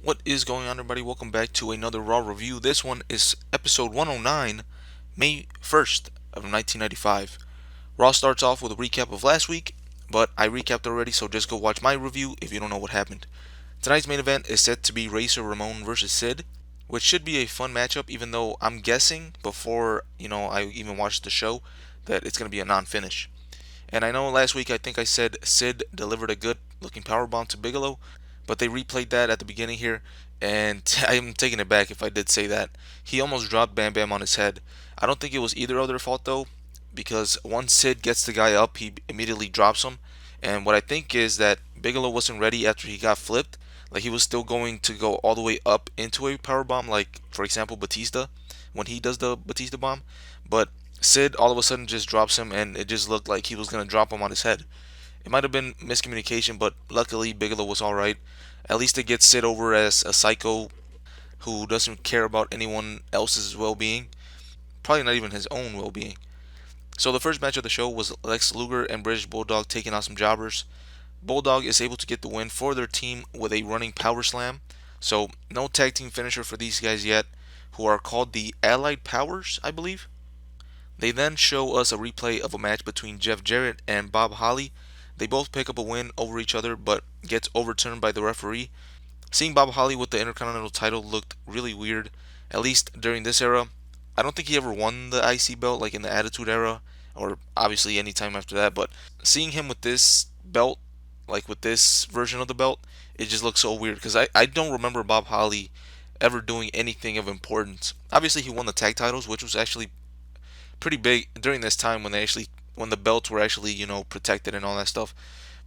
What is going on, everybody? Welcome back to another Raw review. This one is episode 109, May 1st of 1995. Raw starts off with a recap of last week, but I recapped already, so just go watch my review if you don't know what happened. Tonight's main event is set to be Razor Ramon versus Sid, which should be a fun matchup, even though I'm guessing before, I even watched the show that it's going to be a non-finish. And I know last week I think I said Sid delivered a good looking powerbomb to Bigelow, but they replayed that at the beginning here, and I'm taking it back if I did say that. He almost dropped Bam Bam on his head. I don't think it was either of their fault though, because once Sid gets the guy up, he immediately drops him. And what I think is that Bigelow wasn't ready after he got flipped. Like he was still going to go all the way up into a powerbomb, like for example Batista when he does the Batista bomb. But Sid all of a sudden just drops him, and it just looked like he was gonna drop him on his head. It might have been miscommunication, but luckily Bigelow was all right. At least it gets Sid over as a psycho who doesn't care about anyone else's well-being, probably not even his own well-being. So the first match of the show was Lex Luger and British Bulldog taking on some jobbers. Bulldog is able to get the win for their team with a running power slam. So no tag team finisher for these guys yet, who are called the Allied Powers, I believe. They then show us a replay of a match between Jeff Jarrett and Bob Holly. They both pick up a win over each other, but gets overturned by the referee. Seeing Bob Holly with the Intercontinental title looked really weird, at least during this era. I don't think he ever won the IC belt like in the Attitude Era, or obviously any time after that, but seeing him with this belt, like with this version of the belt, it just looks so weird because I don't remember Bob Holly ever doing anything of importance. Obviously, he won the tag titles, which was actually pretty big during this time when the belts were actually protected and all that stuff.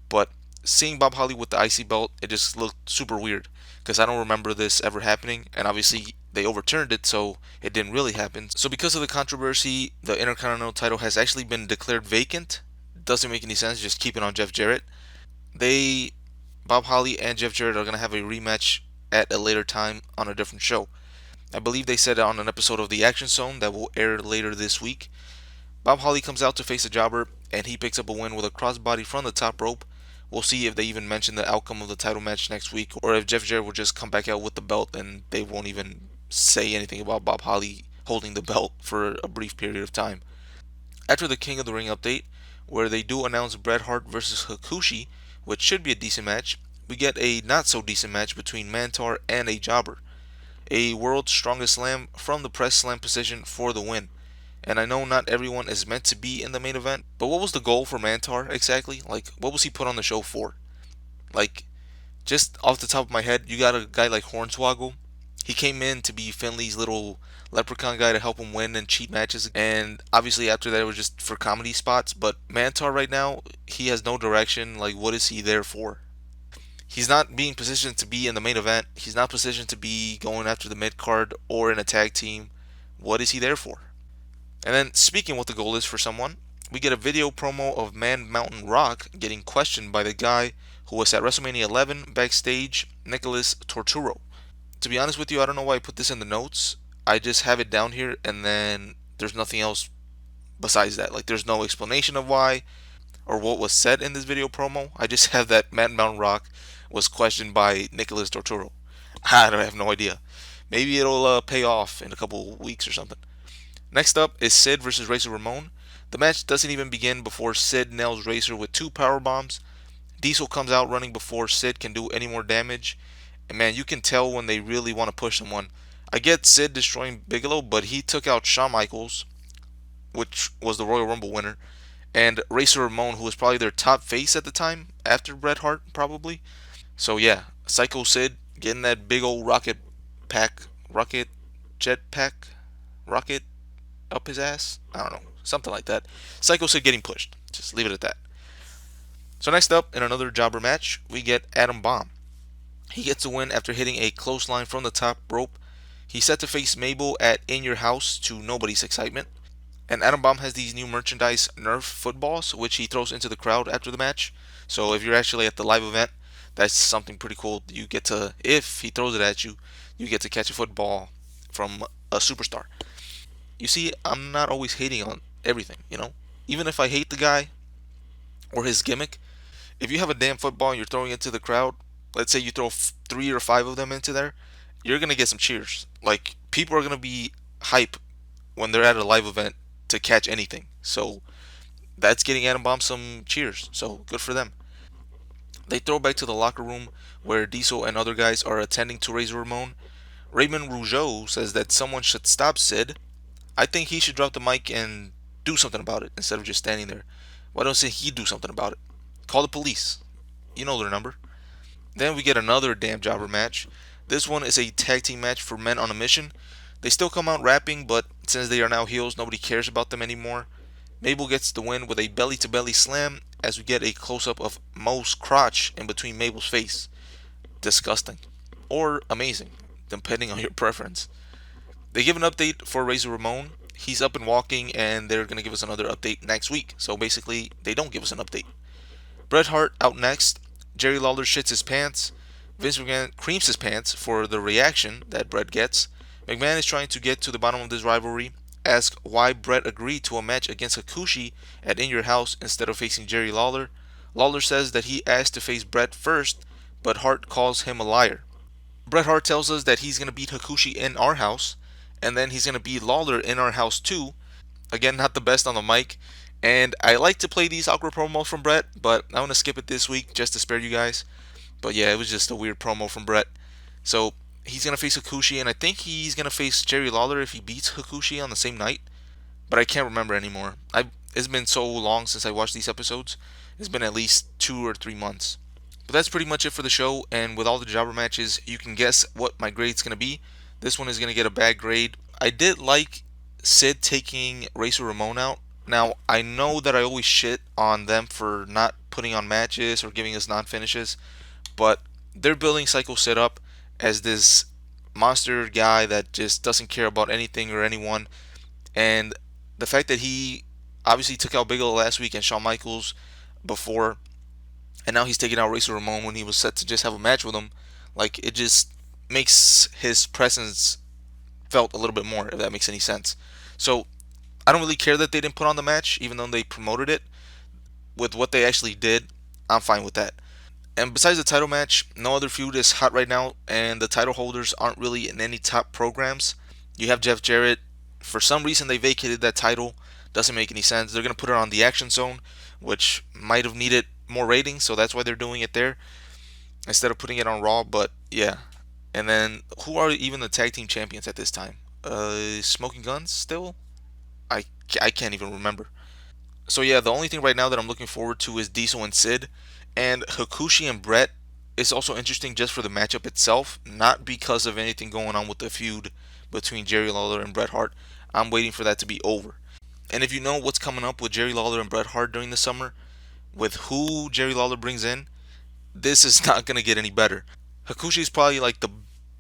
But seeing Bob Holly with the IC belt, it just looked super weird because I don't remember this ever happening, and obviously they overturned it, so it didn't really happen. So because of the controversy, the Intercontinental title has actually been declared vacant. Doesn't make any sense. Just keep it on Jeff Jarrett. They, Bob Holly and Jeff Jarrett are gonna have a rematch at a later time on a different show. I believe they said it on an episode of The Action Zone that will air later this week. Bob Holly comes out to face a jobber, and he picks up a win with a crossbody from the top rope. We'll see if they even mention the outcome of the title match next week, or if Jeff Jarrett will just come back out with the belt and they won't even say anything about Bob Holly holding the belt for a brief period of time. After the King of the Ring update, where they do announce Bret Hart versus Hakushi, which should be a decent match, we get a not so decent match between Mantar and a jobber. A World's Strongest Slam from the press slam position for the win. And I know not everyone is meant to be in the main event, but what was the goal for Mantar exactly? Like, what was he put on the show for? Like, just off the top of my head, you got a guy like Hornswoggle. He came in to be Finley's little leprechaun guy to help him win and cheat matches, and obviously after that it was just for comedy spots. But Mantar right now, he has no direction. Like, what is he there for? He's not being positioned to be in the main event. He's not positioned to be going after the mid card or in a tag team. What is he there for? And then, speaking what the goal is for someone, we get a video promo of Man Mountain Rock getting questioned by the guy who was at WrestleMania 11 backstage, Nicholas Torturo. To be honest with you, I don't know why I put this in the notes. I just have it down here, and then there's nothing else besides that. Like, there's no explanation of why or what was said in this video promo. I just have that Man Mountain Rock was questioned by Nicholas Torturo. I don't have no idea. Maybe it'll pay off in a couple weeks or something. Next up is Sid versus Razor Ramon. The match doesn't even begin before Sid nails Razor with two power bombs. Diesel comes out running before Sid can do any more damage. And man, you can tell when they really want to push someone. I get Sid destroying Bigelow, but he took out Shawn Michaels, which was the Royal Rumble winner, and Razor Ramon, who was probably their top face at the time, after Bret Hart, probably. So yeah, Psycho Sid getting that big old rocket jet pack, rocket up his ass. I don't know, something like that. Psycho Sid getting pushed. Just leave it at that. So next up, in another jobber match, we get Adam Bomb. He gets a win after hitting a clothesline from the top rope. He's set to face Mabel at In Your House to nobody's excitement. And Adam Bomb has these new merchandise Nerf footballs, which he throws into the crowd after the match. So if you're actually at the live event, that's something pretty cool. You get to, if he throws it at you, you get to catch a football from a superstar. You see, I'm not always hating on everything. Even if I hate the guy or his gimmick, if you have a damn football and you're throwing it to the crowd, let's say you throw 3 or 5 of them into there, you're gonna get some cheers. Like people are gonna be hype when they're at a live event to catch anything. So that's getting Atom Bomb some cheers. So good for them. They throw back to the locker room where Diesel and other guys are attending to Razor Ramon. Raymond Rougeau says that someone should stop Sid. I think he should drop the mic and do something about it instead of just standing there. Why don't he do something about it? Call the police. You know their number. Then we get another damn jobber match. This one is a tag team match for men on a mission. They still come out rapping, but since they are now heels, nobody cares about them anymore. Mabel gets the win with a belly to belly slam as we get a close up of Mo's crotch in between Mabel's face. Disgusting. Or amazing, depending on your preference. They give an update for Razor Ramon. He's up and walking, and they're going to give us another update next week. So basically, they don't give us an update. Bret Hart out next. Jerry Lawler shits his pants. Vince McMahon creams his pants for the reaction that Bret gets. McMahon is trying to get to the bottom of this rivalry. Ask why Bret agreed to a match against Hakushi at In Your House instead of facing Jerry Lawler. Lawler says that he asked to face Bret first, but Hart calls him a liar. Bret Hart tells us that he's going to beat Hakushi in our house, and then he's going to beat Lawler in our house too. Again, not the best on the mic. And I like to play these awkward promos from Bret, but I'm going to skip it this week just to spare you guys. But yeah, it was just a weird promo from Bret. So he's going to face Hakushi, and I think he's going to face Jerry Lawler if he beats Hakushi on the same night. But I can't remember anymore. It's been so long since I watched these episodes. It's been at least 2 or 3 months. But that's pretty much it for the show, and with all the jobber matches, you can guess what my grade's going to be. This one is going to get a bad grade. I did like Sid taking Razor Ramon out. Now, I know that I always shit on them for not putting on matches or giving us non-finishes, but they're building Sycho Sid up as this monster guy that just doesn't care about anything or anyone. And the fact that he obviously took out Bigelow last week and Shawn Michaels before, and now he's taking out Razor Ramon when he was set to just have a match with him, like it just makes his presence felt a little bit more, if that makes any sense. So I don't really care that they didn't put on the match, even though they promoted it. With what they actually did, I'm fine with that. And besides the title match, no other feud is hot right now, and the title holders aren't really in any top programs. You have Jeff Jarrett. For some reason, they vacated that title. Doesn't make any sense. They're going to put it on the Action Zone, which might have needed more ratings, so that's why they're doing it there instead of putting it on Raw. But yeah. And then, who are even the tag team champions at this time? Smoking Guns still? I, I can't even remember. So yeah, the only thing right now that I'm looking forward to is Diesel and Sid. And Hakushi and Bret is also interesting just for the matchup itself, not because of anything going on with the feud between Jerry Lawler and Bret Hart. I'm waiting for that to be over. And if you know what's coming up with Jerry Lawler and Bret Hart during the summer, with who Jerry Lawler brings in, this is not going to get any better. Hakushi is probably like the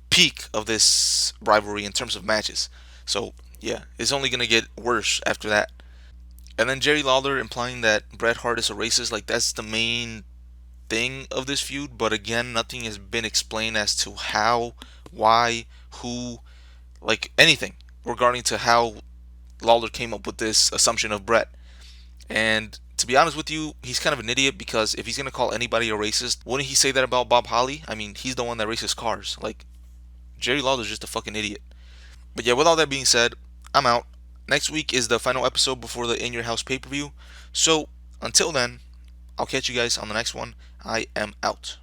peak of this rivalry in terms of matches. So, yeah, it's only going to get worse after that. And then Jerry Lawler implying that Bret Hart is a racist, like that's the main thing of this feud. But again, nothing has been explained as to how, why, who, like anything regarding to how Lawler came up with this assumption of Bret. And to be honest with you, he's kind of an idiot because if he's going to call anybody a racist, wouldn't he say that about Bob Holly? I mean, he's the one that races cars. Like, Jerry Lawler's just a fucking idiot. But yeah, with all that being said, I'm out. Next week is the final episode before the In Your House pay-per-view. So, until then, I'll catch you guys on the next one. I am out.